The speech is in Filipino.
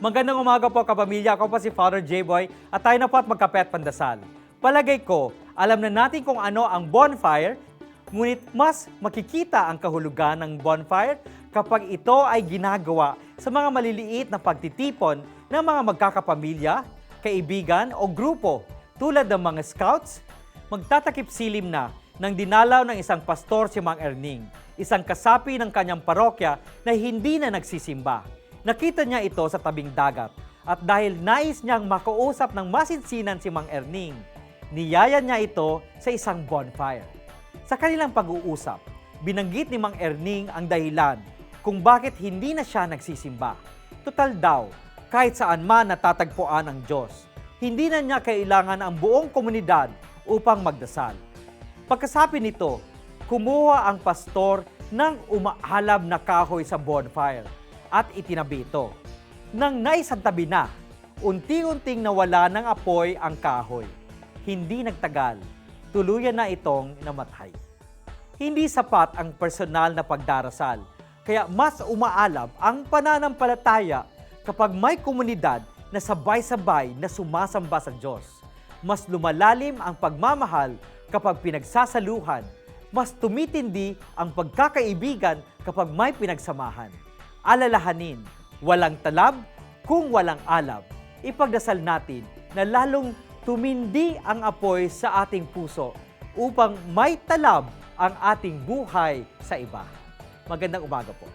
Magandang umaga po kapamilya, ako po si Father J-Boy at tayo na po at magkape at pandasal. Palagay ko, alam na natin kung ano ang bonfire, ngunit mas makikita ang kahulugan ng bonfire kapag ito ay ginagawa sa mga maliliit na pagtitipon ng mga magkakapamilya, kaibigan o grupo tulad ng mga scouts. Magtatakip silim na nang dinalaw ng isang pastor si Mang Erning, isang kasapi ng kanyang parokya na hindi na nagsisimba. Nakita niya ito sa tabing dagat at dahil nais niyang makausap ng masinsinan si Mang Erning, niyaya niya ito sa isang bonfire. Sa kanilang pag-uusap, binanggit ni Mang Erning ang dahilan kung bakit hindi na siya nagsisimba. Total daw, kahit saan man natatagpuan ang Diyos, hindi na niya kailangan ang buong komunidad upang magdasal. Pagkasabi nito, kumuha ang pastor ng umaalab na kahoy sa bonfire at itinabi ito. Nang naisantabi na, unti-unting nawala ng apoy ang kahoy. Hindi nagtagal, tuluyan na itong namatay. Hindi sapat ang personal na pagdarasal, kaya mas umaalab ang pananampalataya kapag may komunidad na sabay-sabay na sumasamba sa Diyos. Mas lumalalim ang pagmamahal kapag pinagsasaluhan. Mas tumitindi ang pagkakaibigan kapag may pinagsamahan. Alalahanin, walang talab kung walang alab. Ipagdasal natin na lalong tumindi ang apoy sa ating puso upang may talab ang ating buhay sa iba. Magandang umaga po.